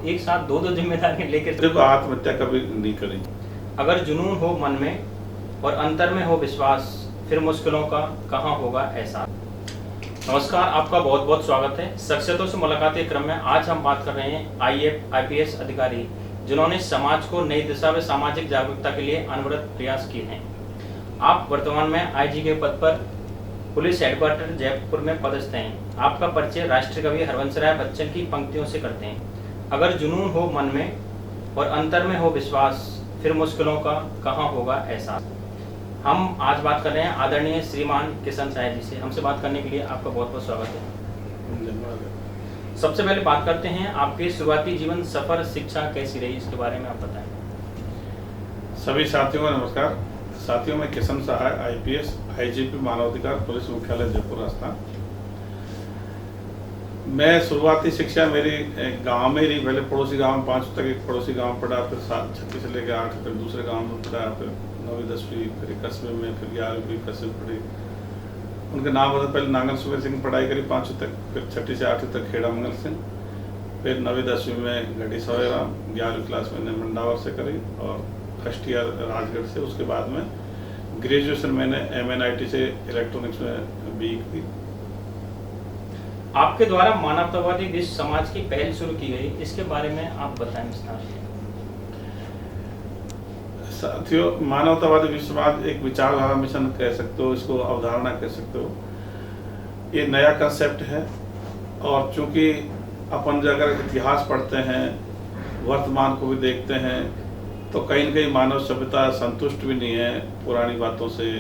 आप एक साथ दो जिम्मेदारियां लेकर देखो, आत्महत्या कभी नहीं करी। अगर जुनून हो मन में और अंतर में हो विश्वास, फिर मुश्किलों का कहाँ होगा एहसास। नमस्कार, आपका बहुत बहुत स्वागत है। शख्सियतों से मुलाकात के क्रम में आज हम बात कर रहे हैं IAS अधिकारी जिन्होंने समाज को नई दिशा में सामाजिक जागरूकता के लिए अनवरत प्रयास किए हैं। आप वर्तमान में IG के पद पर पुलिस हेडक्वार्टर जयपुर में पदस्थ हैं। आपका परिचय राष्ट्रीय कवि हरवंशराय बच्चन की पंक्तियों से करते हैं। अगर जुनून हो मन में और अंतर में हो विश्वास, फिर मुश्किलों का कहाँ होगा एहसास। हम आज बात कर रहे हैं आदरणीय श्रीमान किशन साय जी से। हमसे बात करने के लिए आपका बहुत बहुत स्वागत है। धन्यवाद। सबसे पहले बात करते हैं आपके शुरुआती जीवन सफर, शिक्षा कैसी रही, इसके बारे में आप बताएं। सभी साथियों को नमस्कार। साथियों, मैं किशन सहाय IPS IGP मानवाधिकार पुलिस मुख्यालय जयपुर राजस्थान। मैं शुरुआती शिक्षा मेरी गांव में रही। पहले पड़ोसी गांव में 5 तक एक पड़ोसी गांव पढ़ा, फिर 6 से लेकर 8 तक दूसरे गांव में पढ़ा, फिर 9वीं 10वीं फिर कस्बे में, फिर 11वीं कस्बे पढ़ी। उनके नाम बता, पहले नांगल सुबेर सिंह पढ़ाई करी 5 तक, फिर 6 से 8 तक खेड़ा मंगल सिंह, फिर 9वीं 10वीं में गढ़ी सवेराम, 11वीं क्लास में मंडावर से करी और फर्स्ट ईयर राजगढ़ से। उसके बाद में ग्रेजुएशन मैंने MNIT से इलेक्ट्रॉनिक्स में BE की। आपके द्वारा मानवतावादी विश्व समाज की पहल शुरू की गई, इसके बारे में आप बताएं विस्तार से। साथियों, मानवतावादी विश्व समाज एक विचारधारा मिशन कह सकते हो, इसको अवधारणा कह सकते हो। ये नया कंसेप्ट है और चूंकि अपन अगर इतिहास पढ़ते हैं, वर्तमान को भी देखते हैं, तो कहीं न कहीं मानव सभ्यता संतुष्ट भी नहीं है पुरानी बातों से।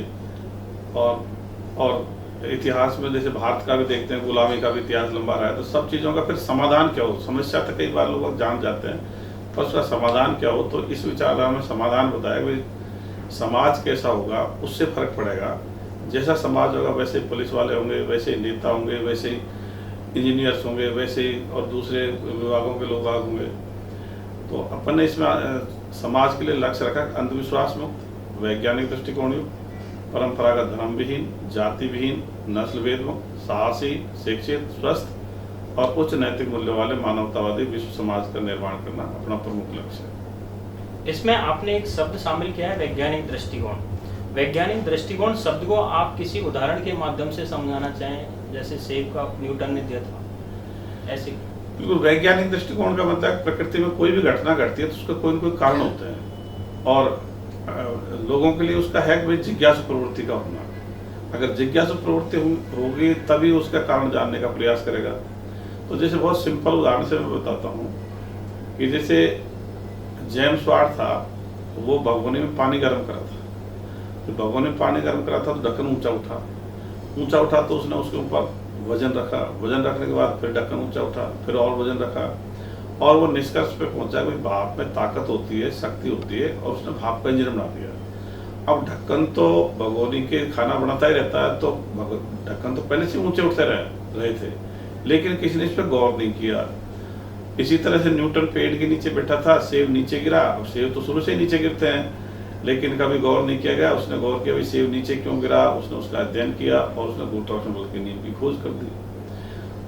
और इतिहास में जैसे भारत का भी देखते हैं, गुलामी का भी इतिहास लंबा रहा है, तो सब चीज़ों का फिर समाधान क्या हो। समस्या तो कई बार लोग जान जाते हैं, पर उसका समाधान क्या हो। तो इस विचारधारा में समाधान बताया कि समाज कैसा होगा उससे फर्क पड़ेगा। जैसा समाज होगा वैसे पुलिस वाले होंगे, वैसे ही नेता होंगे, वैसे ही इंजीनियर्स होंगे, वैसे ही और दूसरे विभागों के लोग होंगे। तो अपन ने इसमें समाज के लिए लक्ष्य रखा अंधविश्वास मुक्त, वैज्ञानिक दृष्टिकोण युक्त, परंपरागत धर्म विहीन, जाति विहीन, नस्ल भेद मुक्त, साहसी, शिक्षित, स्वस्थ और उच्च नैतिक मूल्य वाले मानवतावादी विश्व समाज का निर्माण करना अपना प्रमुख लक्ष्य है। इसमें आपने एक शब्द शामिल किया है, वैज्ञानिक दृष्टिकोण। वैज्ञानिक दृष्टिकोण शब्द को आप किसी उदाहरण के माध्यम से समझाना चाहें, जैसे सेब का न्यूटन ने दिया था, ऐसे। बिल्कुल, वैज्ञानिक दृष्टिकोण का मतलब है प्रकृति में कोई भी घटना घटती है तो उसका कोई न कोई कारण होता है और लोगों के लिए उसका है कि जिज्ञासु प्रवृत्ति का होना। अगर जिज्ञासु प्रवृत्ति होगी तभी उसका कारण जानने का प्रयास करेगा। तो जैसे बहुत सिंपल उदाहरण से मैं बताता हूँ कि जैसे जेम्स वाट था, वो भगोने में पानी गर्म करा था। तो भगोने में पानी गर्म करा था तो ढक्कन ऊंचा उठा तो उसने उसके ऊपर वजन रखा। वजन रखने के बाद फिर ढक्कन ऊंचा उठा, फिर और वजन रखा और वो निष्कर्ष पे पहुंचा कि भाप में ताकत होती है, शक्ति होती है, और उसने भाप का इंजन बना दिया। अब ढक्कन तो भगोनी के खाना बनाता ही रहता है, तो ढक्कन तो पहले से ऊंचे उठते रहे थे, लेकिन किसी ने इस पर गौर नहीं किया। इसी तरह से न्यूटन पेड़ के नीचे बैठा था, सेब नीचे गिरा। अब सेब तो शुरू से ही नीचे गिरते हैं, लेकिन कभी गौर नहीं किया गया। उसने गौर किया भाई सेब नीचे क्यों गिरा, उसने उसका अध्ययन किया और उसने गुरुत्वाकर्षण बल के नियम की खोज कर दी।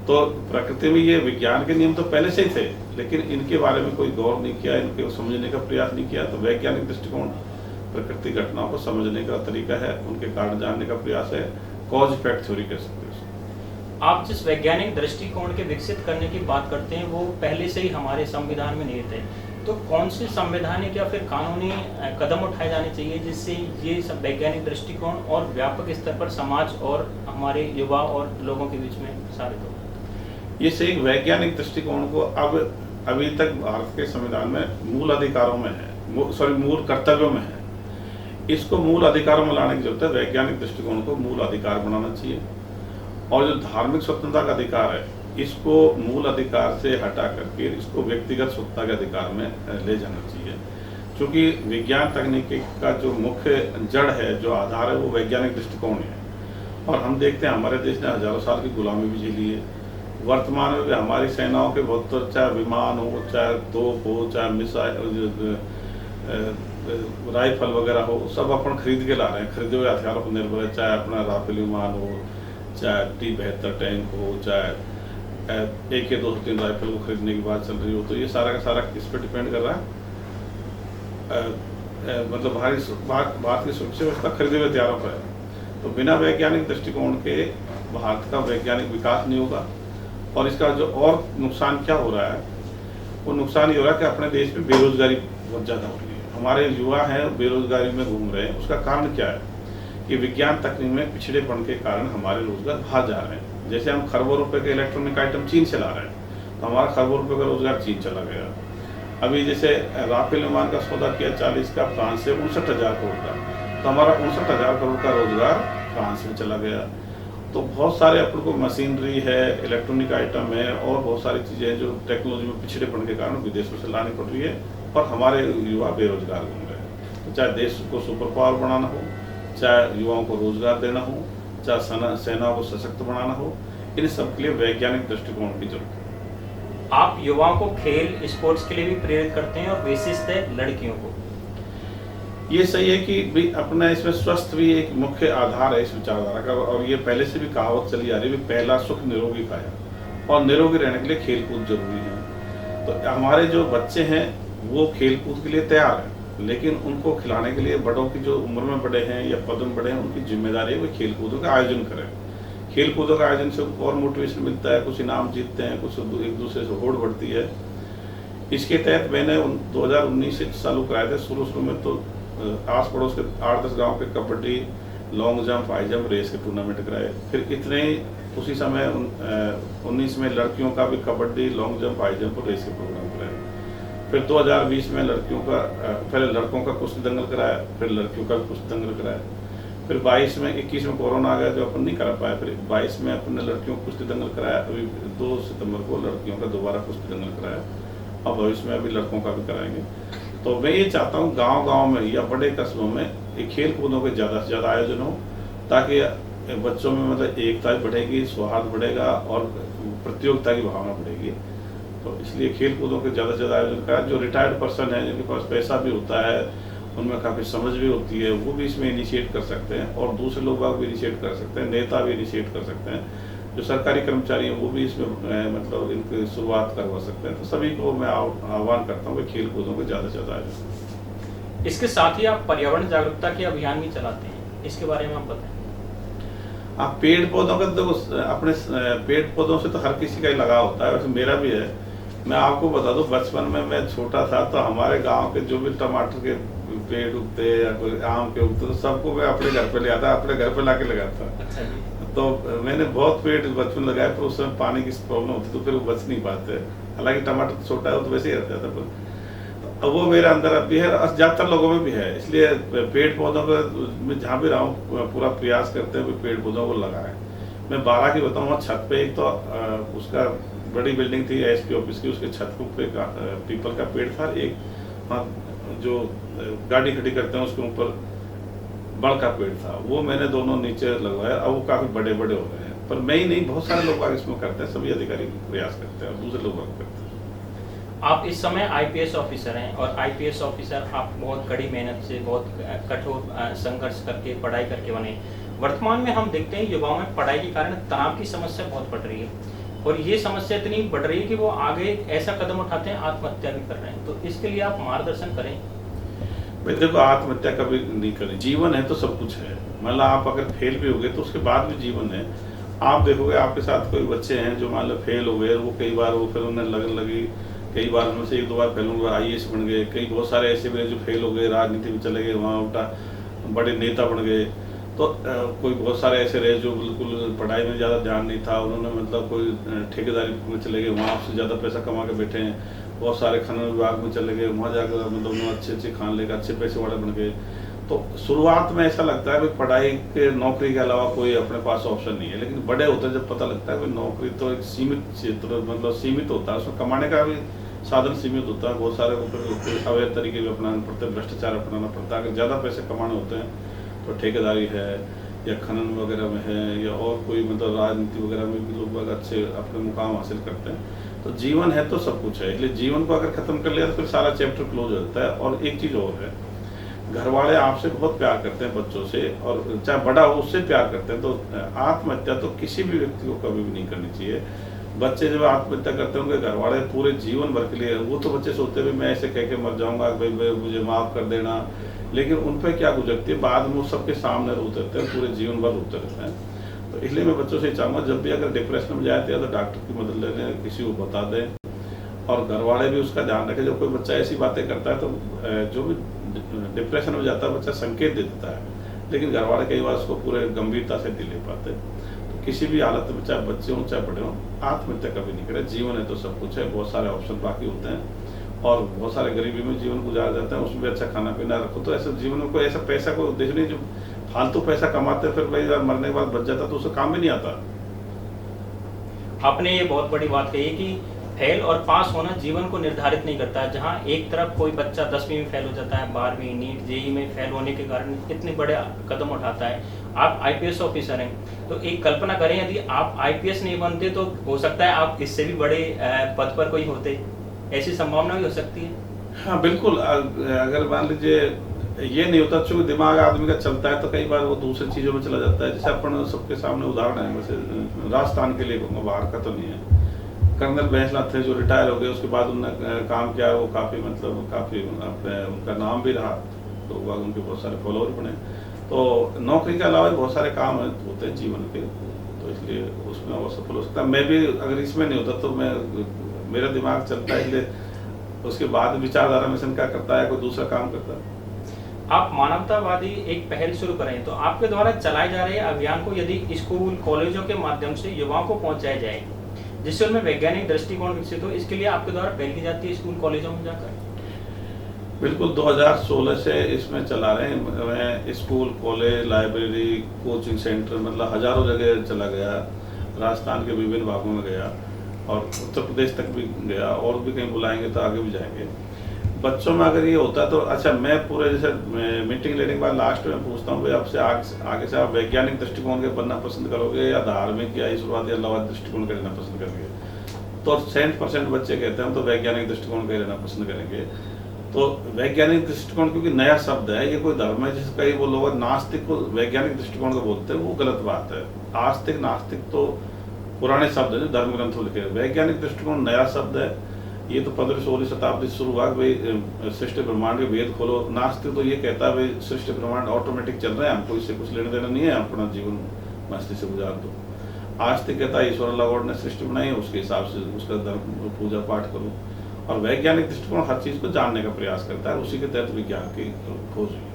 तो प्रकृति में ये विज्ञान के नियम तो पहले से ही थे, लेकिन इनके बारे में कोई गौर नहीं किया, इनके समझने का प्रयास नहीं किया। तो वैज्ञानिक दृष्टिकोण प्रकृति घटनाओं को समझने का तरीका है, उनके कारण जानने का प्रयास है, कॉज इफेक्ट थ्योरी कह सकते हैं। आप जिस वैज्ञानिक दृष्टिकोण के विकसित करने की बात करते हैं, वो पहले से ही हमारे संविधान में निहित है। तो कौन सी संवैधानिक या फिर कानूनी कदम उठाए जाने चाहिए जिससे ये सब वैज्ञानिक दृष्टिकोण और व्यापक स्तर पर समाज और हमारे युवा और लोगों के बीच में साबित हो? ये सही वैज्ञानिक दृष्टिकोण को अभी तक भारत के संविधान में मूल अधिकारों में है, मूल कर्तव्यों में है। इसको मूल अधिकारों में लाने की जरूरत है। वैज्ञानिक दृष्टिकोण को मूल अधिकार बनाना चाहिए और जो धार्मिक स्वतंत्रता का अधिकार है, इसको मूल अधिकार से हटा करके इसको व्यक्तिगत स्वतंत्रता के अधिकार में ले जाना चाहिए। क्योंकि विज्ञान तकनीकी का जो मुख्य जड़ है, जो आधार है, वो वैज्ञानिक दृष्टिकोण है। और हम देखते हैं हमारे देश ने हजारों साल की गुलामी भी झेली है। वर्तमान में भी हमारी सेनाओं के बहुत, चाहे विमान हो, चाहे तोप हो, चाहे मिसाइल, राइफल वगैरह हो, सब अपन खरीद के ला रहे हैं। खरीदे हुए हथियारों पर निर्भर है, चाहे अपना राफेल विमान हो, चाहे T-72 टैंक हो, चाहे एक या 2-3 राइफल को खरीदने की बात चल रही हो, तो ये सारा का सारा किस पर डिपेंड कर रहा है, मतलब भारत की सुरक्षा व्यवस्था खरीदे हुए हथियारों पर है। तो बिना वैज्ञानिक दृष्टिकोण के भारत का वैज्ञानिक विकास नहीं होगा। और इसका जो और नुकसान क्या हो रहा है, वो नुकसान ये हो रहा है कि अपने देश में बेरोजगारी बहुत ज़्यादा हो रही है। हमारे युवा हैं बेरोजगारी में घूम रहे हैं। उसका कारण क्या है कि विज्ञान तकनीक में पिछड़ेपन के कारण हमारे रोजगार बाहर जा रहे हैं। जैसे हम खरबों रुपए के इलेक्ट्रॉनिक आइटम चीन से ला रहे हैं, तो हमारा खरबों रुपए का रोजगार चीन चला गया। अभी जैसे राफेल विमान का सौदा किया 40 का फ्रांस से 59,000 करोड़ का, तो हमारा 59,000 करोड़ का रोजगार फ्रांस में चला गया। तो बहुत सारे अपन को मशीनरी है, इलेक्ट्रॉनिक आइटम है और बहुत सारी चीज़ें हैं जो टेक्नोलॉजी में पिछड़ेपन के कारण विदेशों से लानी पड़ रही है और हमारे युवा बेरोजगार घूम रहे हैं। तो चाहे देश को सुपर पावर बनाना हो, चाहे युवाओं को रोजगार देना हो, चाहे सेनाओं को सशक्त बनाना हो, इन सब के लिए वैज्ञानिक दृष्टिकोण की जरूरत है। आप युवाओं को खेल स्पोर्ट्स के लिए भी प्रेरित करते हैं और विशेषतः लड़कियों को। ये सही है कि भी अपना इसमें स्वस्थ भी एक मुख्य आधार है इस विचारधारा का। और ये पहले से भी कहावत चली आ रही है, पहला सुख निरोगी काया, और निरोगी रहने के लिए खेल कूद जरूरी है। तो हमारे जो बच्चे हैं वो खेल कूद के लिए तैयार हैं, लेकिन उनको खिलाने के लिए बड़ों की जो उम्र में बड़े हैं या पद में बड़े हैं उनकी जिम्मेदारी है वो खेल कूदों का आयोजन करें। खेल कूदों का आयोजन से उनको और मोटिवेशन मिलता है, कुछ इनाम जीतते हैं, कुछ एक दूसरे से होड़ बढ़ती है। इसके तहत मैंने 2019 से चालू कराए थे। शुरू में तो आस पड़ोस के 8-10 गाँव के kabaddi, long jump, high jump race के टूर्नामेंट कराए। फिर इतने उसी समय 19 में लड़कियों का भी kabaddi, long jump, high jump और रेस के प्रोग्राम कराए। फिर 2020 में लड़कियों का पहले लड़कों का कुश्ती दंगल कराया, फिर लड़कियों का कुश्ती दंगल कराया। फिर 21 में कोरोना आ गया जो अपन नहीं करा पाए। फिर 22 में अपन ने लड़कियों को कुश्ती दंगल कराया। अभी 2 सितंबर को लड़कियों का दोबारा कुश्ती दंगल कराया और भविष्य में अभी लड़कों का भी कराएंगे। तो मैं ये चाहता हूँ गांव-गांव में या बड़े कस्बों में ये खेल कूदों के ज़्यादा से ज़्यादा आयोजन हो, ताकि बच्चों में मतलब एकता बढ़ेगी, सौहार्द बढ़ेगा और प्रतियोगिता की भावना बढ़ेगी। तो इसलिए खेल कूदों के ज़्यादा से ज़्यादा आयोजन करा। जो रिटायर्ड पर्सन है, जिनके पास पैसा भी होता है, उनमें काफ़ी समझ भी होती है, वो भी इसमें इनिशिएट कर सकते हैं और दूसरे लोग भी इनिशिएट कर सकते हैं, नेता भी इनिशिएट कर सकते हैं। जो सरकारी कर्मचारी हैं वो भी इसमें मतलब इनकी शुरुआत करवा सकते हैं। तो सभी को मैं आह्वान करता हूँ कि खेल कूदों को ज़्यादा से ज़्यादा आयोजन। इसके साथ ही आप पर्यावरण जागरूकता के अभियान भी चलाते हैं, इसके बारे में आप बताएं। आप पेड़ पौधों का तो अपने पेड़ पौधों से तो हर किसी का ही लगाव होता है, वैसे मेरा भी है। मैं आपको बता दूं, बचपन में मैं छोटा था तो हमारे गांव के जो भी टमाटर के पेड़ उगते या कोई आम के उगते तो सबको मैं अपने घर पे ले आता, अपने घर पे लाके लगाता। अच्छा जी। तो मैंने बहुत पेड़ बचपन लगाए, पर उस समय पानी की प्रॉब्लम होती तो फिर वो बच नहीं पाते। हालांकि टमाटर छोटा है वो तो वैसे ही रहता था, पर वो मेरे अंदर अब भी है और ज़्यादातर लोगों में भी है। इसलिए पेड़ पौधों का मैं जहाँ भी रहा हूँ पूरा प्रयास करते हैं पेड़ पौधों को लगाएं। मैं 12 की बताऊँ, छत पे एक तो उसका बड़ी बिल्डिंग थी एसपी ऑफिस की, उसके छत पे पीपल का पेड़ था। एक जो गाड़ी खड़ी करते हैं उसके ऊपर बड़ का पेड़ था, वो मैंने दोनों नीचे लगवाया। अब वो काफ़ी बड़े बड़े हो गए हैं, पर मैं ही नहीं, बहुत सारे लोग इसमें करते हैं, सभी अधिकारी प्रयास करते हैं और दूसरे लोग करते हैं। आप इस समय आईपीएस ऑफिसर हैं और आईपीएस ऑफिसर आप बहुत कड़ी मेहनत से, बहुत कठोर संघर्ष करके, पढ़ाई करके बने। वर्तमान में हम देखते हैं युवाओं में पढ़ाई के कारण तनाव की समस्या बहुत बढ़ रही है और ये समस्या इतनी बढ़ रही है कि वो आगे ऐसा कदम उठाते हैं, आत्महत्या भी कर रहे हैं। तो इसके लिए आप मार्गदर्शन करें। भाई देखो, आत्महत्या कभी नहीं करें। जीवन है तो सब कुछ है। मतलब आप अगर फेल भी हो गए तो उसके बाद भी जीवन है। आप देखोगे आपके साथ कोई बच्चे हैं जो मान लो फेल हो गए, वो कई बार वो फिर उन्हें लगन लगी, कई बार उनमें से 1-2 बार फेल हुआ, IAS बन गए। कई बहुत सारे ऐसे भी जो फेल हो गए, राजनीति में चले गए, वहाँ उल्टा बड़े नेता बन गए। तो कोई बहुत सारे ऐसे रहे जो बिल्कुल पढ़ाई में ज़्यादा ध्यान नहीं था, उन्होंने मतलब कोई ठेकेदारी में चले गए, वहाँ आपसे ज़्यादा पैसा कमा के बैठे हैं। बहुत सारे खनन विभाग में चले गए, वहाँ जाकर मतलब उन्होंने अच्छे खान लेकर अच्छे पैसे वाले बन गए। तो शुरुआत में ऐसा लगता है कि पढ़ाई के नौकरी के अलावा कोई अपने पास ऑप्शन नहीं है, लेकिन बड़े होते जब पता लगता है कि नौकरी तो एक सीमित क्षेत्र मतलब सीमित होता है, उसमें कमाने का भी साधन सीमित होता है। बहुत सारे अवैध तरीके भी अपनाने पड़ते हैं, भ्रष्टाचार अपनाना पड़ता है। अगर ज़्यादा पैसे कमाने होते हैं तो ठेकेदारी है या खनन वगैरह में है या और कोई मतलब राजनीति वगैरह में भी लोग अच्छे अपने मुकाम हासिल करते हैं। तो जीवन है तो सब कुछ है, इसलिए जीवन को अगर खत्म कर लिया तो फिर सारा चैप्टर क्लोज हो जाता है। और एक चीज़ और है, घर वाले आपसे बहुत प्यार करते हैं बच्चों से, और चाहे बड़ा हो उससे प्यार करते हैं। तो आत्महत्या तो किसी भी व्यक्ति को कभी भी नहीं करनी चाहिए। बच्चे जब आत्महत्या करते हैं उनके घर वाले पूरे जीवन भर के लिए, वो तो बच्चे सोचते हैं मैं ऐसे कह के मर जाऊंगा, भाई मुझे माफ़ कर देना, लेकिन उन पर क्या गुजरती है बाद में वो सबके सामने रोते रहते हैं, पूरे जीवन भर रोते रहते हैं। तो इसलिए मैं बच्चों से चाहूँगा जब भी अगर डिप्रेशन में जाते हैं तो डॉक्टर की मदद ले लें, किसी को बता दें, और घर वाले भी उसका ध्यान रखें। जब कोई बच्चा ऐसी बातें करता है तो जो भी डिप्रेशन में जाता है बच्चा संकेत दे देता है, लेकिन घर वाले कई बार उसको पूरे गंभीरता से नहीं ले पाते। तो किसी भी हालत में चाहे बच्चे हों चाहे बड़े हों, आत्महत्या कभी नहीं करें। जीवन है तो सब कुछ है, बहुत सारे ऑप्शन बाकी होते हैं और बहुत सारे गरीबी में जीवन गुजार जाते हैं, उसमें भी अच्छा खाना पीना रखो। तो ऐसे जीवन में कोई ऐसा पैसा कोई उद्देश्य नहीं जो फालतू पैसा कमाते फिर भाई मरने के बाद बच जाता तो उससे काम भी नहीं आता। आपने ये बहुत बड़ी बात कही कि फेल और पास होना जीवन को निर्धारित नहीं करता है। जहाँ एक तरफ कोई बच्चा 10वीं में फेल हो जाता है, 12वीं नीट जेई में फेल होने के कारण इतने बड़े कदम उठाता है। आप आईपीएस ऑफिसर हैं, तो एक कल्पना करें यदि आप आईपीएस नहीं बनते तो हो सकता है आप इससे भी बड़े पद पर कोई होते, ऐसी संभावना भी हो सकती है। हाँ बिल्कुल, अगर मान लीजिए ये नहीं होता, चूंकि दिमाग आदमी का चलता है तो कई बार वो दूसरी चीज़ों में चला जाता है। जैसे अपन सबके सामने उदाहरण है, वैसे राजस्थान के लिए कहूँगा, बाहर का तो नहीं है। कर्नल बैंसला थे जो रिटायर हो गए, उसके बाद उन्होंने काम किया, वो काफ़ी उनका नाम भी रहा, तो उनके बहुत सारे फॉलोअर बने। तो नौकरी के अलावा बहुत सारे काम होते हैं जीवन के, तो इसलिए उसमें वो सफल हो सकता है। मैं भी अगर इसमें नहीं होता तो मेरा दिमाग चलता है, इसलिए उसके बाद विचारधारा मिशन क्या करता है, कोई दूसरा काम करता है। आप मानवतावादी एक पहल शुरू करें तो आपके द्वारा चलाए जा रहे अभियान को यदि स्कूल कॉलेजों के माध्यम से युवाओं को पहुंचाया जाए जिससे उनमें वैज्ञानिक दृष्टिकोण विकसित हो, इसके लिए आपके द्वारा पहल की जाती है स्कूल कॉलेजों में जाकर? बिल्कुल, 2016 से इसमें चला रहे हैं। मैं school college library coaching centre मतलब हजारों जगह चला गया, राजस्थान के विभिन्न भागों में गया और उत्तर प्रदेश तक भी गया, और भी कहीं बुलाएंगे तो आगे भी जाएंगे। बच्चों में अगर ये होता है तो अच्छा, मैं पूरे जैसे मीटिंग लेने के बाद लास्ट में पूछता हूँ भाई आपसे आगे से आप वैज्ञानिक दृष्टिकोण के बनना पसंद करोगे या धार्मिक या ईश्वरवादी या लवाद दृष्टिकोण के रहना पसंद करेंगे? तो 60% बच्चे कहते हैं हम तो वैज्ञानिक दृष्टिकोण के रहना पसंद करेंगे। तो वैज्ञानिक दृष्टिकोण क्योंकि नया शब्द है, ये कोई धर्म है जिसका वो लोग नास्तिक को वैज्ञानिक दृष्टिकोण को बोलते हैं, वो गलत बात है। आस्तिक नास्तिक तो पुराने शब्द है जो धर्म ग्रंथों में लिखे। वैज्ञानिक दृष्टिकोण नया शब्द है, ये तो 15वीं-16वीं शताब्दी शुरू हुआ भाई सृष्टि ब्रह्मांड के वेद खोलो। नास्तिक तो ये कहता है भाई सृष्टि ब्रह्मांड ऑटोमेटिक चल रहे हैं, हमको इससे कुछ लेना देना नहीं है, अपना जीवन मस्ती से गुजार दो। आस्तिक कहता है ईश्वर लॉर्ड ने सृष्टि बनाई है, उसके हिसाब से उसका धर्म पूजा पाठ करो। और वैज्ञानिक दृष्टिकोण हर चीज को जानने का प्रयास करता है, उसी के तहत विज्ञान की खोज हुई है।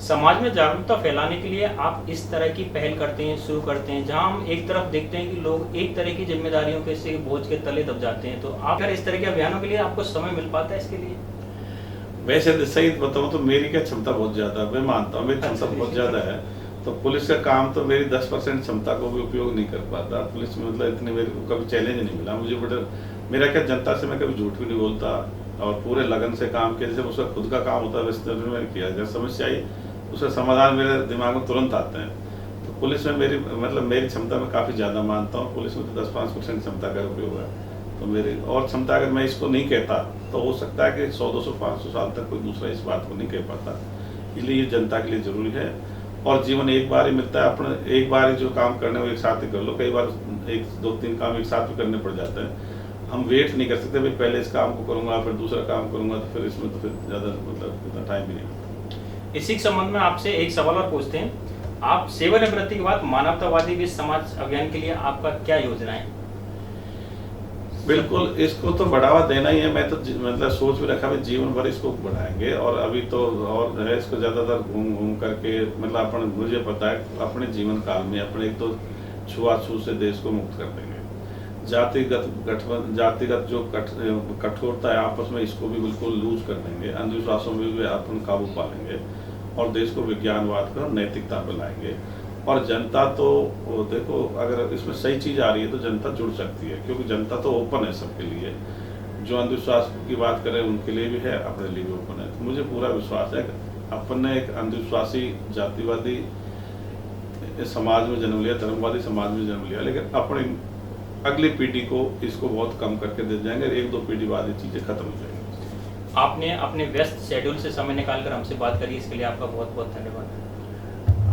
समाज में जागरूकता फैलाने के लिए आप इस तरह की पहल करते हैं, शुरू करते हैं, जहां हम एक तरफ देखते हैं कि लोग एक तरह की जिम्मेदारियों के से बोझ के तले दब जाते हैं, तो आप अगर इस तरह के अभियानों के लिए आपको समय मिल पाता है इसके लिए? वैसे सही बताऊँ तो मेरी क्या क्षमता बहुत ज्यादा है, मैं मानता हूँ मेरी क्षमता बहुत ज्यादा है। तो पुलिस का काम तो मेरी 10% क्षमता को भी उपयोग नहीं कर पाता। पुलिस में मतलब इतने मेरे को कभी चैलेंज नहीं मिला मुझे, बट मेरा क्या जनता से मैं कभी झूठ भी नहीं बोलता और पूरे लगन से काम किया। जैसे उसका खुद का काम होता है वैसे मैंने किया, जब समस्या आई उसका समाधान मेरे दिमाग में तुरंत आते हैं। तो पुलिस में मेरी क्षमता में काफ़ी ज़्यादा मानता हूँ। पुलिस में तो 10-5% क्षमता का उपयोग है, तो मेरी और क्षमता अगर मैं इसको नहीं कहता तो हो सकता है कि 100-200-500 साल तक कोई दूसरा इस बात को नहीं कह पाता। इसलिए ये जनता के लिए ज़रूरी है और जीवन एक बार ही मिलता है। अपने एक बार ही जो काम करने वो एक साथ ही कर लो, कई बार 1-2-3 काम एक साथ भी करने पड़ जाते हैं। हम वेट नहीं कर सकते भाई पहले इस काम को करूँगा फिर दूसरा काम करूँगा, तो फिर इसमें तो फिर ज़्यादा इतना टाइम भी नहीं। इसी के संबंध में आपसे एक सवाल और पूछते हैं, आप सेवानिवृत्ति के बाद मानवतावादी विश्व समाज अभियान के लिए आपका क्या योजना है? बिल्कुल, इसको तो बढ़ावा देना ही है। मैं तो सोच भी रखा है जीवन भर इसको बढ़ाएंगे और अभी तो और है इसको ज़्यादातर घूम करके अपन मुझे पता है अपने जीवन काल में अपने एक तो छुआछूत से देश को मुक्त कर देंगे। जातिगत जो कठोरता है आपस में इसको भी बिल्कुल लूज कर देंगे। अंधविश्वासों में भी अपन काबू पा लेंगे और देश को विज्ञानवाद पर नैतिकता पर लाएंगे। और जनता तो देखो अगर इसमें सही चीज़ आ रही है तो जनता जुड़ सकती है, क्योंकि जनता तो ओपन है सबके लिए। जो अंधविश्वास की बात करें उनके लिए भी है, अपने लिए भी ओपन है। तो मुझे पूरा विश्वास है कि अपन ने एक अंधविश्वासी जातिवादी समाज में जन्म लिया, धर्मवादी समाज में जन्म लिया, लेकिन अपने अगली पीढ़ी को इसको बहुत कम करके दे जाएंगे। 1-2 पीढ़ी बाद ये चीज़ें खत्म हो जाएंगी। आपने अपने व्यस्त शेड्यूल से समय निकालकर हमसे बात करी, इसके लिए आपका बहुत बहुत धन्यवाद।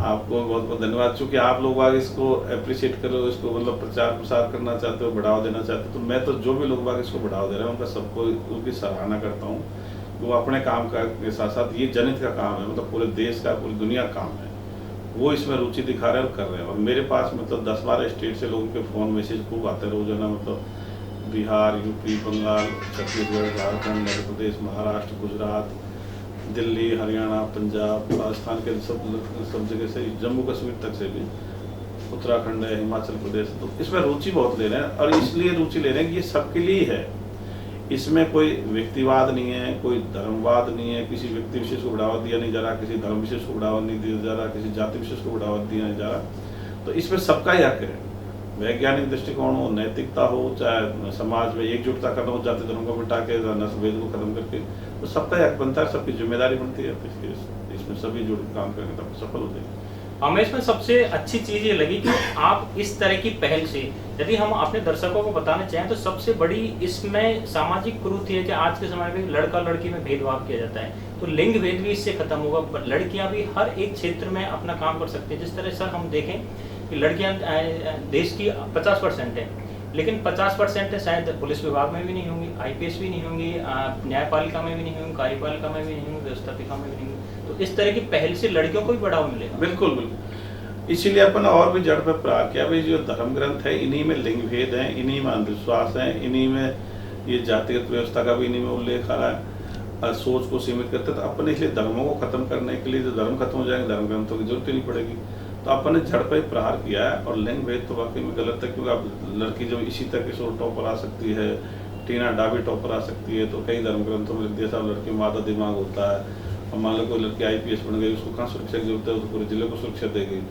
आपको बहुत बहुत धन्यवाद। चूंकि आप लोग आगे इसको अप्रिशिएट करो, इसको मतलब प्रचार प्रसार करना चाहते हो, बढ़ावा देना चाहते हो, तो मैं तो जो भी लोग बाग इसको बढ़ावा दे रहे हैं उनका सबको उनकी सराहना करता हूँ। वो अपने काम का के साथ साथ ये जनहित का काम है, मतलब पूरे देश का, पूरी दुनिया का काम है, वो इसमें रुचि दिखा रहे हैं और कर रहे हैं। और मेरे पास मतलब 10-12 स्टेट से लोगों के फ़ोन मैसेज खूब आते हैं रोजाना, मतलब बिहार, यूपी, बंगाल, छत्तीसगढ़, झारखंड, मध्य प्रदेश, महाराष्ट्र, गुजरात, दिल्ली, हरियाणा, पंजाब, राजस्थान के सब जगह से, जम्मू कश्मीर तक से भी, उत्तराखंड है, हिमाचल प्रदेश। तो इसमें रुचि बहुत ले रहे हैं, और इसलिए रुचि ले रहे हैं कि ये सबके लिए है। इसमें कोई व्यक्तिवाद नहीं है, कोई धर्मवाद नहीं है, किसी व्यक्ति विशेष को बढ़ावा दिया नहीं जा रहा, किसी धर्म विशेष को बढ़ावा नहीं दिया जा रहा, किसी जाति विशेष को बढ़ावा दिया नहीं जा रहा। तो इसमें सबका ही हक है, वैज्ञानिक दृष्टिकोण हो, नैतिकता हो, चाहे समाज में एकजुटता करना हो, जाति धर्म को मिटा के, नस्लभेद को खत्म करके, तो सबका ही हक बनता है, सबकी जिम्मेदारी बनती है। इसमें सभी जुड़ काम करेंगे तब सफल हो जाएंगे। हमें इसमें सबसे अच्छी चीज़ ये लगी कि आप इस तरह की पहल से, यदि हम अपने दर्शकों को बताना चाहें तो सबसे बड़ी इसमें सामाजिक कुरीति है कि आज के समय में लड़का लड़की में भेदभाव किया जाता है, तो लिंग भेद भी इससे खत्म होगा। लड़कियां भी हर एक क्षेत्र में अपना काम कर सकती है। जिस तरह सर हम देखें कि लड़कियां देश की 50% है, लेकिन 50% शायद पुलिस विभाग में भी नहीं होंगी, IPS भी नहीं होंगी, न्यायपालिका में भी नहीं होंगी, कार्यपालिका में भी नहीं होंगी, व्यवस्थापिका में भी नहीं होंगी। तो इस तरह की पहल से लड़कियों को भी बढ़ावा मिलेगा। बिल्कुल बिल्कुल। इसीलिए अपन और भी जड़ पे प्रहार किया, भाई जो धर्म ग्रंथ है इन्हीं में लिंग भेद है, इन्हीं में अंधविश्वास है, इन्हीं में ये जातिगत व्यवस्था का भी इन्हीं में उल्लेख आ रहा है, सोच को सीमित करते। तो अपन इसलिए धर्मों को खत्म करने के लिए, जो धर्म खत्म हो जाएंगे धर्म ग्रंथों की जरूरत ही नहीं पड़ेगी। तो अपन ने जड़ पे प्रहार किया है। और लिंग भेद तो वाकई में गलत है, क्योंकि अब लड़की जब इसी तक किशोर टॉपर आ सकती है, टीना डाबी टॉपर आ सकती है, तो कई धर्म ग्रंथों में लिख दिया साहब लड़की में आधा दिमाग होता है, और मान लो कोई लड़की IPS बन गई, उसको कहाँ सुरक्षा की जरूरत है, तो पूरे जिले को सुरक्षा देगी।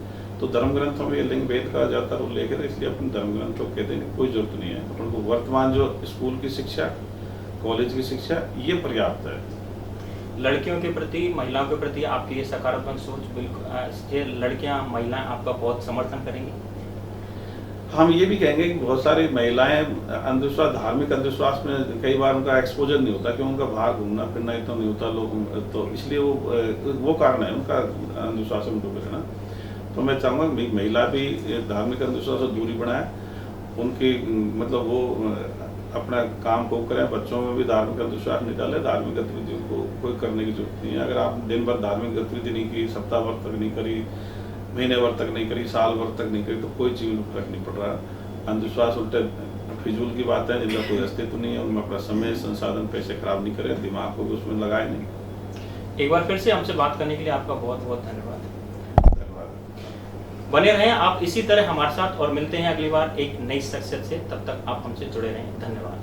तो धर्म ग्रंथों में ये लिंग भेद का ज़्यादातर उल्लेख है, इसलिए अपन धर्म ग्रंथों कहते हैं कोई जरूरत नहीं है। अपन को वर्तमान जो स्कूल की शिक्षा, कॉलेज की शिक्षा, ये पर्याप्त है। लड़कियों के प्रति, महिलाओं के प्रति आपकी ये सकारात्मक सोच, बिल्कुल ये लड़कियां, महिलाएं आपका बहुत समर्थन करेंगी। हम ये भी कहेंगे कि बहुत सारी महिलाएं अंधविश्वास, धार्मिक अंधविश्वास में कई बार उनका एक्सपोजर नहीं होता, क्योंकि उनका बाहर घूमना फिरना इतना नहीं होता लोग, तो इसलिए वो कारण है उनका अंधविश्वास में डूबे रहना। तो मैं चाहूँगा महिला भी धार्मिक अंधविश्वास से दूरी बनाए, उनकी मतलब वो अपना काम को करें, बच्चों में भी धार्मिक अंधविश्वास निकाले। धार्मिक गतिविधियों को कोई करने की जरूरत नहीं है। अगर आप दिन भर धार्मिक गतिविधि नहीं की, सप्ताह भर तक नहीं करी, महीने भर तक नहीं करी, साल भर तक नहीं करी, तो कोई चीज़ में फर्क नहीं पड़ रहा। अंधविश्वास उल्टे फिजूल की बात है, जिनका कोई अस्तित्व नहीं है, उनमें अपना समय, संसाधन, पैसे खराब नहीं करें, दिमाग को भी उसमें लगाए नहीं। एक बार फिर से हमसे बात करने के लिए आपका बहुत बहुत धन्यवाद। बने रहें आप इसी तरह हमारे साथ, और मिलते हैं अगली बार एक नई शख्सियत से। तब तक आप हमसे जुड़े रहें। धन्यवाद।